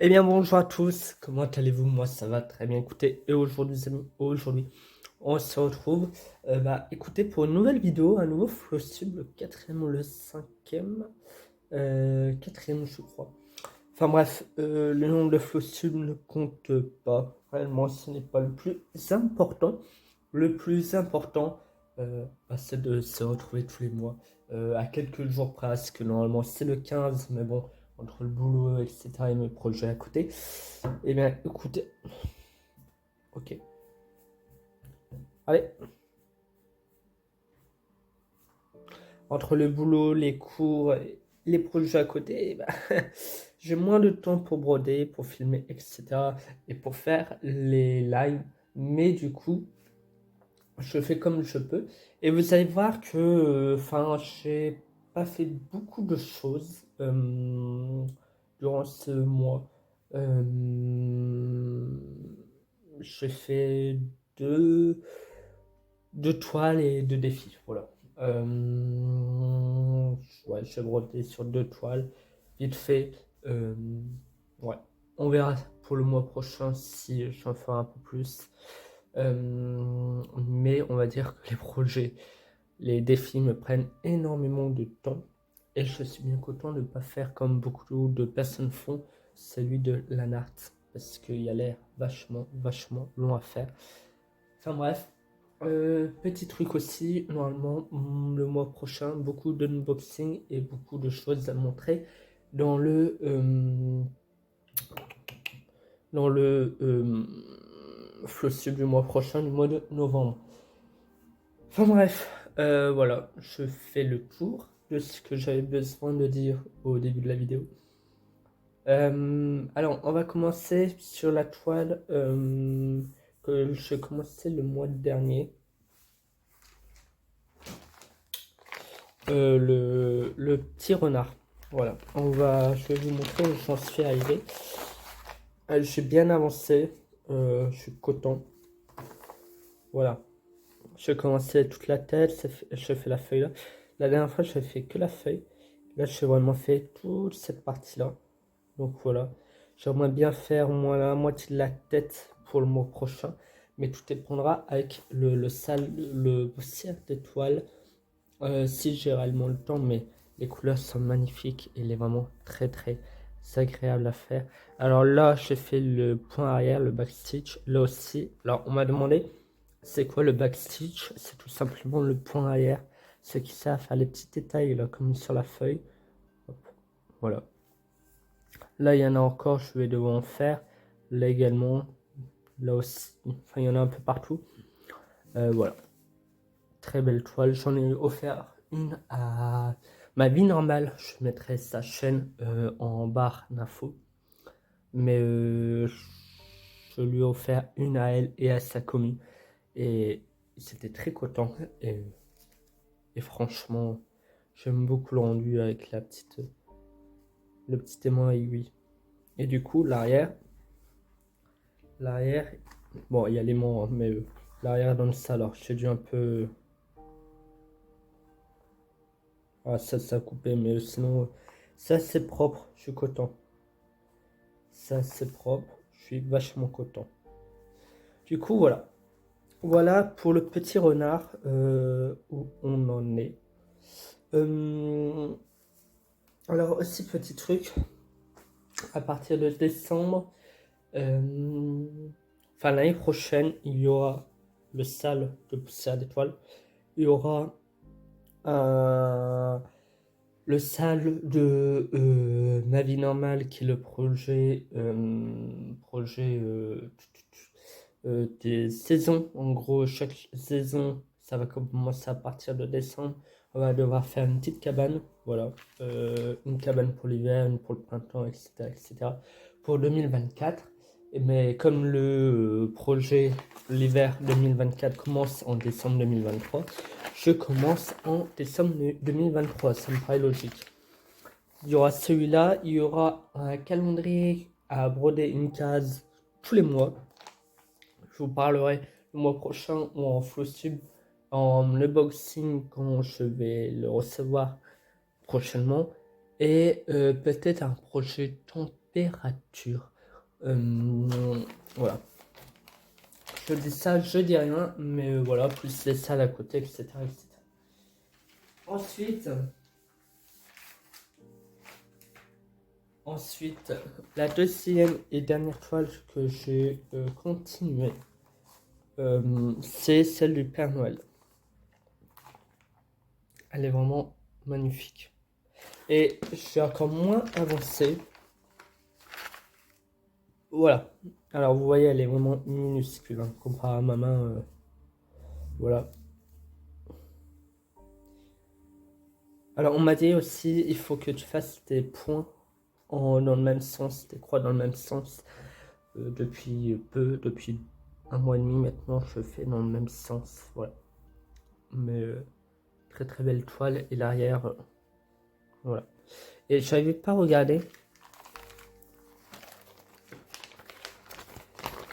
Eh bien bonjour à tous, comment allez-vous? Moi ça va très bien. Écoutez, et aujourd'hui, les amis, aujourd'hui on se retrouve écoutez, pour une nouvelle vidéo, un nouveau Flowtube, le quatrième ou le cinquième, quatrième je crois. Enfin bref, le nombre de Flowtube ne compte pas, réellement ce n'est pas le plus important. Le plus important, c'est de se retrouver tous les mois, à quelques jours presque. Normalement, c'est le 15, mais bon, entre le boulot, etc., et mes projets à côté. Eh bien, écoutez, ok. Allez, entre le boulot, les cours, et les projets à côté, j'ai moins de temps pour broder, pour filmer, etc., et pour faire les lives. Mais du coup, je fais comme je peux. Et vous allez voir que, j'ai pas fait beaucoup de choses durant ce mois. J'ai fait deux, deux toiles et deux défis. Voilà. Ouais, j'ai brodé sur deux toiles. Vite fait. Euh, ouais. On verra pour le mois prochain si j'en ferai un peu plus. Mais on va dire que les projets, les défis me prennent énormément de temps. Et je suis bien content de ne pas faire comme beaucoup de personnes font, celui de l'anart. Parce qu'il a l'air vachement long à faire. Enfin bref. Petit truc aussi, normalement, le mois prochain, beaucoup d'unboxing et beaucoup de choses à montrer dans le Flowtube du mois prochain, du mois de novembre. Enfin bref, voilà, je fais le tour de ce que j'avais besoin de dire au début de la vidéo. Alors, on va commencer sur la toile que j'ai commencé le mois dernier. Le petit renard. Voilà, je vais vous montrer où j'en suis arrivé. J'ai bien avancé, je suis content. Voilà, j'ai commencé toute la tête, je fais la feuille là. La dernière fois, j'ai fait que la feuille. Là, j'ai vraiment fait toute cette partie-là. Donc voilà, j'aimerais bien faire au moins la moitié de la tête pour le mois prochain. Mais tout dépendra avec le ciel d'étoiles. Si j'ai réellement le temps, mais les couleurs sont magnifiques et il est vraiment très agréable à faire. Alors là, j'ai fait le point arrière, le backstitch. Là aussi, alors on m'a demandé c'est quoi le backstitch. C'est tout simplement le point arrière. Ceux qui savent faire les petits détails là, comme sur la feuille. Hop, voilà. Là, il y en a encore, je vais devoir en faire. Là également. Là aussi. Enfin, il y en a un peu partout. Voilà. Très belle toile. J'en ai offert une à ma vie normale. Je mettrai sa chaîne en barre d'infos. Mais je lui ai offert une à elle et à sa commu. Et c'était très content. Et franchement, j'aime beaucoup le rendu avec le petit aimant aiguille. Et du coup, l'arrière, bon, il y a l'aimant, hein, mais l'arrière dans le ça, alors j'ai dû un peu. Ah, ça a coupé, mais sinon, ça c'est propre, je suis content. Ça c'est propre, je suis vachement content. Du coup, voilà. Voilà pour le petit renard où on en est. Euh, alors, aussi, petit truc, à partir de décembre, l'année prochaine, il y aura le salle de poussière d'étoiles. Il y aura un le salle de Ma vie normale, qui est le des saisons. En gros, chaque saison, ça va commencer à partir de décembre. On va devoir faire une petite cabane. Voilà. Une cabane pour l'hiver, une pour le printemps, etc., etc. Pour 2024. Mais comme le projet l'hiver 2024 commence en décembre 2023, je commence en décembre 2023, ça me paraît logique. Il y aura celui-là, il y aura un calendrier à broder une case tous les mois. Je vous parlerai le mois prochain ou en Flowtube, en unboxing quand je vais le recevoir prochainement. Et peut-être un projet température. Voilà. Je dis ça, je dis rien, mais voilà, plus les salles à côté, etc. etc. Ensuite, la deuxième et dernière toile que j'ai continué, c'est celle du Père Noël. Elle est vraiment magnifique. Et j'ai encore moins avancé. Voilà. Alors vous voyez, elle est vraiment minuscule hein, comparée à ma main. Voilà. Alors on m'a dit aussi, il faut que tu fasses tes points dans le même sens, tes croix dans le même sens. Depuis un mois et demi maintenant, je fais dans le même sens. Voilà. Mais très très belle toile et l'arrière. Voilà. Et j'avais pas regardé.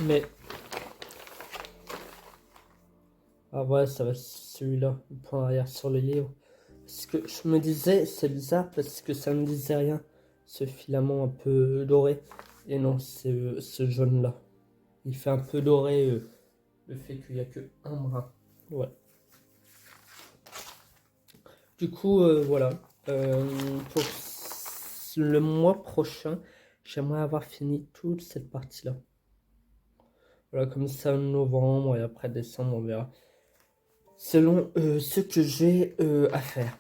Mais. Ah ouais, ça va celui-là, le point arrière sur le livre. Parce que je me disais, c'est bizarre parce que ça me disait rien. Ce filament un peu doré. Et non, c'est ce jaune-là. Il fait un peu doré le fait qu'il n'y a que un brin. Ouais. Du coup, voilà. Pour le mois prochain, j'aimerais avoir fini toute cette partie-là. Voilà, comme ça, novembre et après décembre, on verra. Selon ce que j'ai à faire.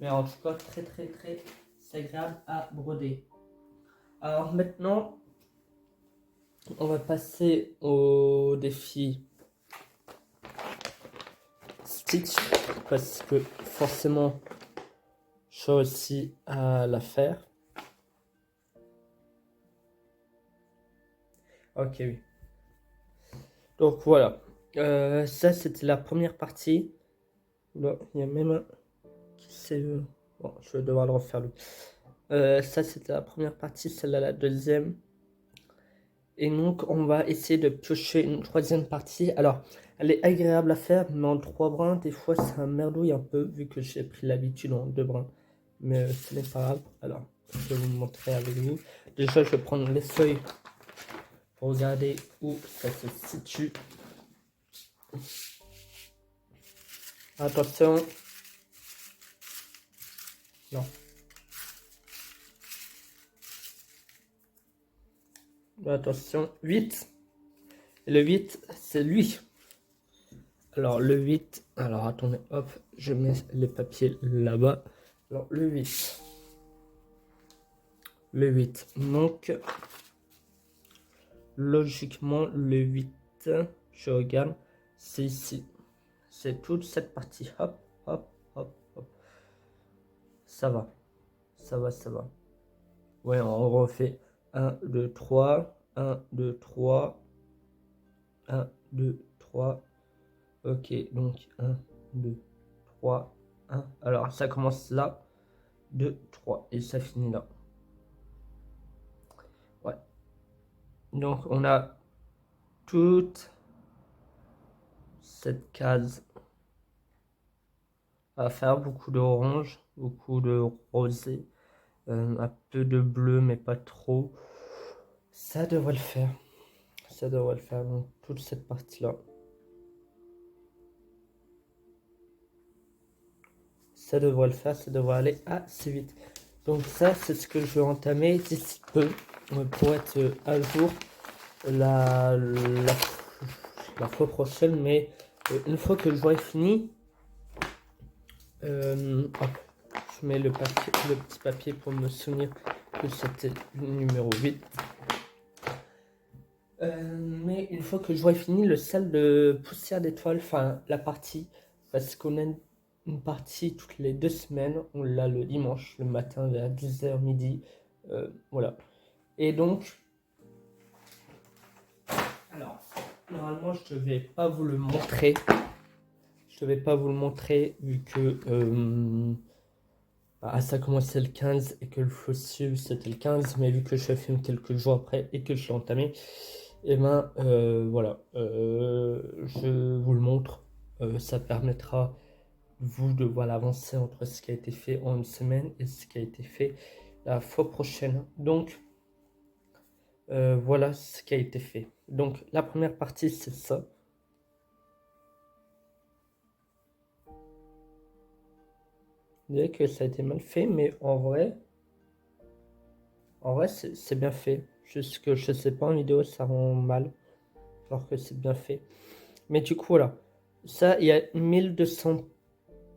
Mais en tout cas, très très très agréable à broder. Alors maintenant, on va passer au défi Stitch. Parce que forcément, je suis aussi à la faire. Ok, oui. Donc voilà. Ça, c'était la première partie. Là, il y a même un qui s'est... Bon, je vais devoir le refaire. Ça, c'était la première partie. Celle-là, la deuxième. Et donc, on va essayer de piocher une troisième partie. Alors, elle est agréable à faire, mais en 3 brins, des fois, ça merdouille un peu, vu que j'ai pris l'habitude en 2 brins. Mais ce n'est pas grave. Alors, je vais vous montrer avec vous. Déjà, je vais prendre les feuilles pour regarder où ça se situe. Attention. Non. Attention. 8. Et le 8, c'est lui. Alors, le 8. Alors, attendez, hop. Je mets les papiers là-bas. Alors, le 8. Le 8. Donc, logiquement, le 8, je regarde, c'est ici. C'est toute cette partie. Hop, hop, hop, hop. Ça va. Ça va, ça va. Ouais, on refait 1, 2, 3. 1, 2, 3. 1, 2, 3. Ok, donc 1, 2, 3, 1. Alors, ça commence là. 2, 3. Et ça finit là. Ouais. Donc, on a toute cette case à faire. Beaucoup d'orange, beaucoup de rosé. Un peu de bleu, mais pas trop. Ça devrait le faire. Ça devrait le faire. Donc, toute cette partie-là. Ça devrait le faire. Ça devrait aller assez vite. Donc, ça, c'est ce que je vais entamer d'ici peu pour être à jour la fois prochaine. Mais une fois que j'aurai fini, hop, je mets le petit papier pour me souvenir que c'était le numéro 8. Mais une fois que j'aurai fini le salle de poussière d'étoiles, enfin la partie, parce qu'on a une partie toutes les 2 semaines, on l'a le dimanche, le matin vers 10h midi, voilà. Et donc, alors, normalement je ne vais pas vous le montrer, vu que ça a commencé le 15 et que le fossile c'était le 15, mais vu que je filme quelques jours après et que je l'ai entamé, et ben voilà, je vous le montre. Ça permettra vous de voir l'avancée entre ce qui a été fait en une semaine et ce qui a été fait la fois prochaine. Donc, voilà ce qui a été fait. Donc, la première partie, c'est ça. Vous voyez que ça a été mal fait, mais en vrai c'est bien fait. Juste que je sais pas, en vidéo, ça rend mal. Alors que c'est bien fait. Mais du coup, voilà. Ça, il y a 1200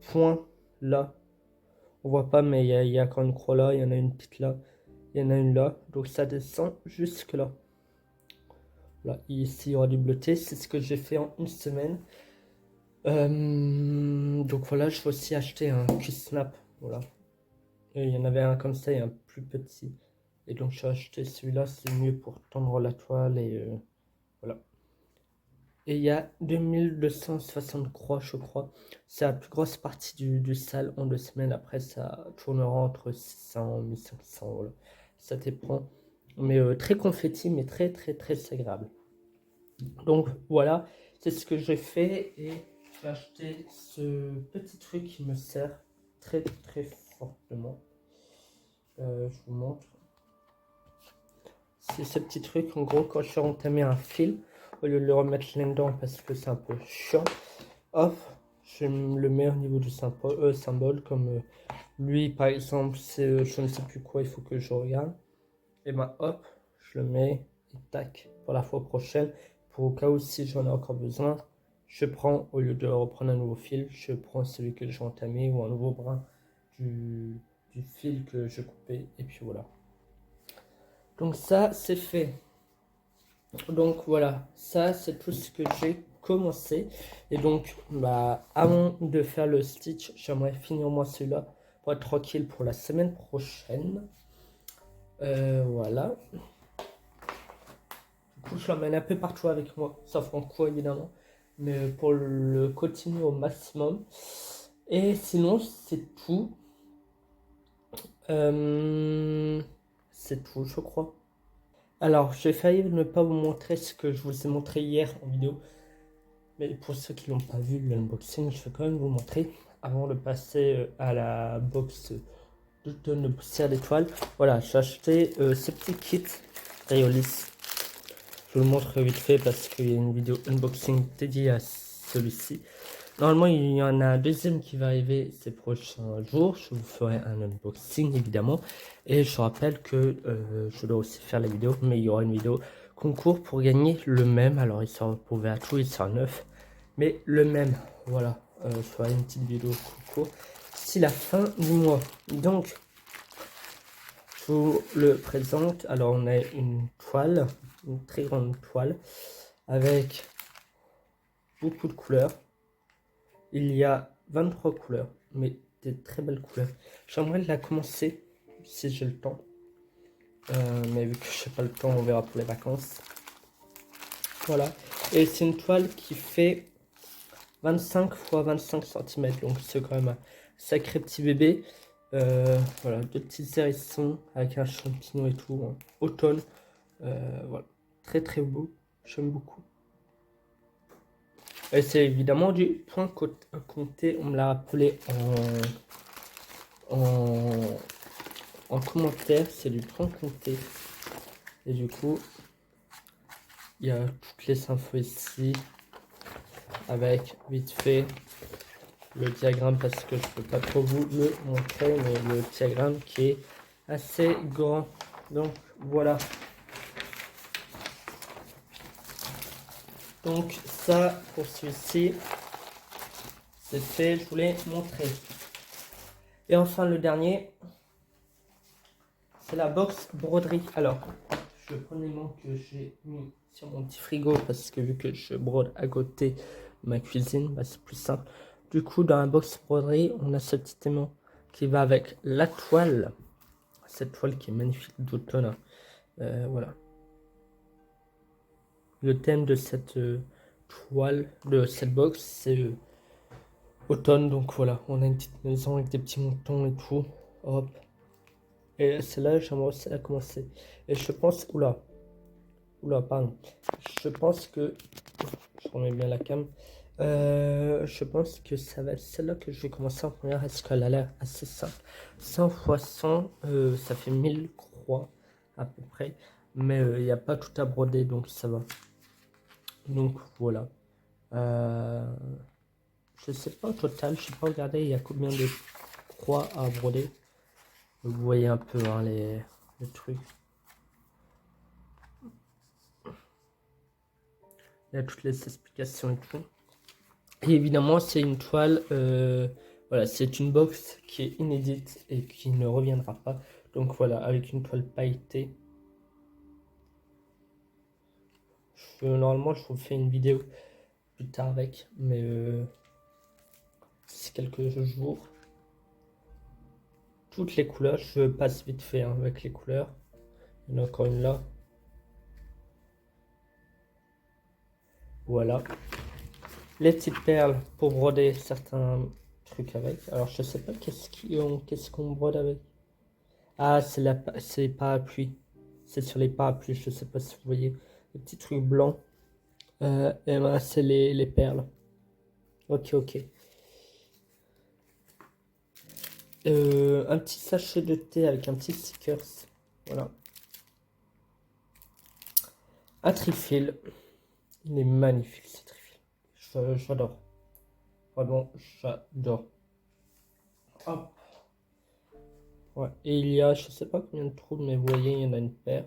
points là. On voit pas, mais il y a encore une croix là. Il y en a une petite là. Il y en a une là. Donc ça descend jusque là. Là, ici, il y aura du bleuté. C'est ce que j'ai fait en une semaine. Donc voilà, je vais aussi acheter un Q-Snap. Voilà. Et il y en avait un comme ça et un plus petit. Et donc j'ai acheté celui-là. C'est mieux pour tendre la toile et voilà. Et il y a 2260 croix, je crois. C'est la plus grosse partie du salle en 2 semaines. Après, ça tournera entre 600 et 1500. Voilà. Ça dépend. Mais très confetti, mais très, très, très agréable. Donc voilà, c'est ce que j'ai fait. Et j'ai acheté ce petit truc qui me sert très, très fortement. Je vous montre. C'est ce petit truc, en gros, quand je suis entamé un fil, au lieu de le remettre là-dedans parce que c'est un peu chiant, hop, je le mets au niveau du symbole, comme lui par exemple, c'est je ne sais plus quoi, il faut que je regarde, et ben hop, je le mets, et tac, pour la fois prochaine, pour au cas où si j'en ai encore besoin, je prends, au lieu de reprendre un nouveau fil, je prends celui que j'ai entamé ou un nouveau brin du fil que je coupais, et puis voilà. Donc ça, c'est fait. Donc voilà, ça c'est tout ce que j'ai commencé. Et donc, bah, avant de faire le stitch, j'aimerais finir moi celui-là pour être tranquille pour la semaine prochaine. Voilà. Du coup, je l'emmène un peu partout avec moi, sauf en cours évidemment. Mais pour le continuer au maximum. Et sinon, c'est tout. C'est tout, je crois. Alors, j'ai failli ne pas vous montrer ce que je vous ai montré hier en vidéo. Mais pour ceux qui n'ont pas vu l'unboxing, je vais quand même vous montrer avant de passer à la box de poussière d'étoiles. Voilà, j'ai acheté ce petit kit Rayolis. Je vous le montre vite fait parce qu'il y a une vidéo unboxing dédiée à celui-ci. Normalement, il y en a un deuxième qui va arriver ces prochains jours. Je vous ferai un unboxing évidemment. Et je rappelle que je dois aussi faire la vidéo, mais il y aura une vidéo concours pour gagner le même. Alors, il sera pour tout, il sera neuf. Mais le même, voilà. Je ferai une petite vidéo concours d'ici la fin du mois. Donc, je vous le présente. Alors, on a une toile, une très grande toile avec beaucoup de couleurs. Il y a 23 couleurs, mais des très belles couleurs. J'aimerais la commencer si j'ai le temps. Mais vu que je n'ai pas le temps, on verra pour les vacances. Voilà. Et c'est une toile qui fait 25 x 25 cm. Donc c'est quand même un sacré petit bébé. Voilà, deux petits hérissons avec un champignon et tout. Hein. Automne. Voilà. Très très beau. J'aime beaucoup. Et c'est évidemment du point compté. On me l'a rappelé en commentaire. C'est du point compté. Et du coup, il y a toutes les infos ici. Avec vite fait le diagramme parce que je peux pas trop vous le montrer, mais le diagramme qui est assez grand. Donc voilà. Donc ça pour celui-ci, c'est fait, je voulais montrer. Et enfin le dernier, c'est la box broderie. Alors, je prends l'élément que j'ai mis sur mon petit frigo parce que vu que je brode à côté de ma cuisine, bah, c'est plus simple. Du coup, dans la box broderie, on a ce petit aimant qui va avec la toile. Cette toile qui est magnifique d'automne. Voilà. Le thème de cette toile, de cette box, c'est automne. Donc voilà, on a une petite maison avec des petits moutons et tout. Hop. Et celle-là, j'aimerais aussi la commencer. Et je pense, oula, pardon. Je pense que, je remets bien la cam. Je pense que ça va être celle-là que je vais commencer en première, parce qu'elle a l'air assez simple. 100 fois 100, ça fait 1000 croix à peu près, mais il n'y a pas tout à broder, donc ça va. Donc voilà. Je sais pas au total, je sais pas regarder il y a combien de croix à broder. Vous voyez un peu hein, les trucs. Il y a toutes les explications et tout. Et évidemment, c'est une toile, voilà, c'est une box qui est inédite et qui ne reviendra pas. Donc voilà, avec une toile pailletée. Normalement, je vous fais une vidéo plus tard avec, mais c'est quelques jours. Toutes les couleurs, je passe vite fait hein, avec les couleurs. Il y en a encore une là. Voilà. Les petites perles pour broder certains trucs avec. Alors, je sais pas qu'est-ce qu'on brode avec. Ah, c'est les parapluies. C'est sur les parapluies, je sais pas si vous voyez. Les petits trucs blancs. Et ben, c'est les perles. Ok, ok. Un petit sachet de thé avec un petit stickers. Voilà. Un trifil. Il est magnifique ce trifil. J'adore. Vraiment, j'adore. Hop. Ouais. Et il y a, je sais pas combien de trous, mais vous voyez, il y en a une paire.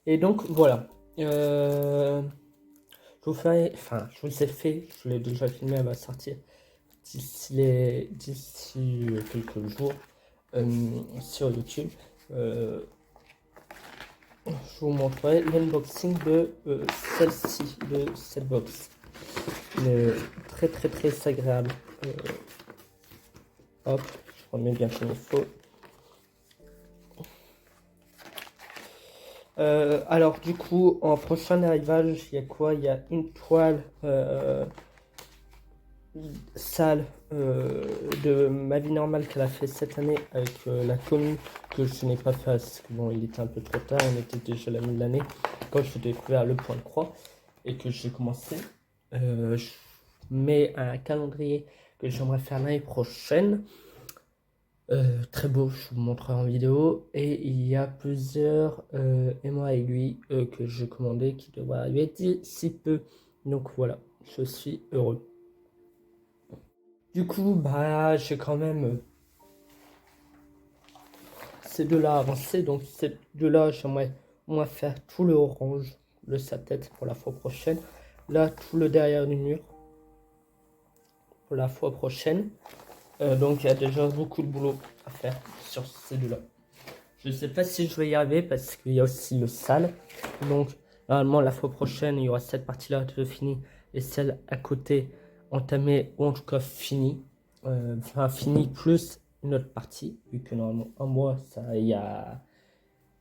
Et donc, voilà. Je vous fais, enfin, je vous ai fait, je l'ai déjà filmé, elle va sortir d'ici quelques jours sur YouTube. Je vous montrerai l'unboxing de celle-ci, de cette box. Très très très agréable. Hop, je remets bien comme il faut. Alors du coup, en prochain arrivage, il y a quoi? Il y a une toile sale de ma vie normale qu'elle a fait cette année avec la commune que je n'ai pas fait parce que bon, il était un peu trop tard, on était déjà la mi de l'année quand j'ai découvert le point de croix et que j'ai commencé. Je mets un calendrier que j'aimerais faire l'année prochaine. Très beau, je vous montrerai en vidéo. Et il y a plusieurs émois aiguilles que j'ai commandé qui devraient arriver d'ici peu. Donc voilà, je suis heureux. Du coup, bah, j'ai quand même ces deux-là avancés. Donc ces deux-là, j'aimerais au moins faire tout le orange de sa tête pour la fois prochaine. Là, tout le derrière du mur pour la fois prochaine. Donc il y a déjà beaucoup de boulot à faire sur ces deux-là. Je ne sais pas si je vais y arriver parce qu'il y a aussi le sale. Donc normalement la fois prochaine il y aura cette partie-là de finie et celle à côté entamée ou en tout cas finie. Enfin finie plus une autre partie vu que normalement un mois ça il y a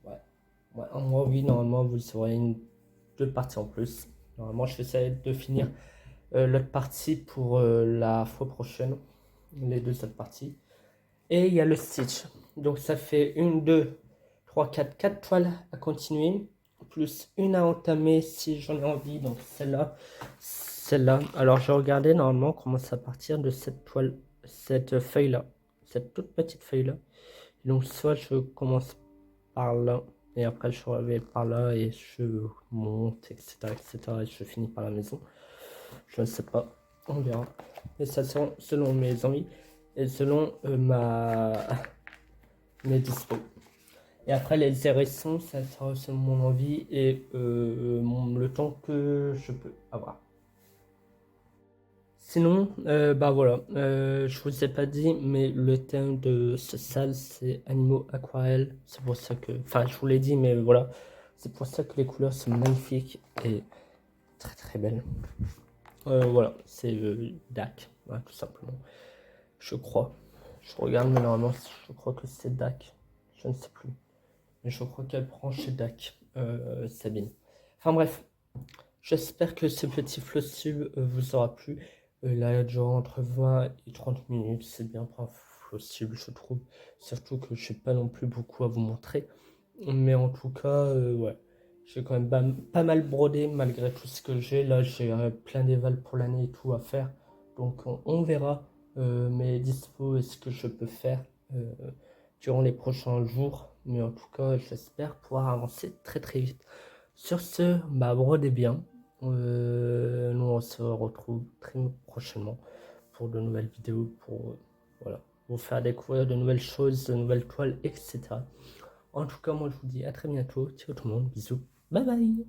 ouais, un mois oui normalement vous aurez deux parties en plus. Normalement je vais essayer de finir l'autre partie pour la fois prochaine, les deux autres parties. Et il y a le stitch. Donc ça fait 1, 2, 3, 4, 4 toiles à continuer. Plus une à entamer si j'en ai envie. Donc celle-là, celle-là. Alors j'ai regardé normalement comment ça partir de cette toile, cette feuille-là. Cette toute petite feuille-là. Donc soit je commence par là. Et après je reviens par là et je monte, etc., etc. Et je finis par la maison. Je ne sais pas. On verra. Et ça selon mes envies. Et selon mes dispos. Et après les hérissons, ça sera selon mon envie et le temps que je peux avoir. Sinon, bah voilà, je vous ai pas dit, mais le thème de ce salle c'est animaux aquarelles. C'est pour ça que, enfin, je vous l'ai dit, mais voilà, c'est pour ça que les couleurs sont magnifiques et très très belles. Voilà, c'est DAC, ouais, tout simplement. Je crois. Je regarde, mais normalement, je crois que c'est DAC. Je ne sais plus. Mais je crois qu'elle prend chez DAC, Sabine. Enfin bref, j'espère que ce petit flossube vous aura plu. Là, il entre 20 et 30 minutes. C'est bien pour un flossube, je trouve. Surtout que je n'ai pas non plus beaucoup à vous montrer. Mais en tout cas, ouais. J'ai quand même pas mal brodé malgré tout ce que j'ai. Là, j'ai plein d'éval pour l'année et tout à faire. Donc on verra mes dispos et ce que je peux faire durant les prochains jours. Mais en tout cas, j'espère pouvoir avancer très très vite. Sur ce, bah, brodez bien. Nous on se retrouve très prochainement pour de nouvelles vidéos, pour voilà, vous faire découvrir de nouvelles choses, de nouvelles toiles, etc. En tout cas, moi je vous dis à très bientôt. Ciao tout le monde, bisous, bye bye.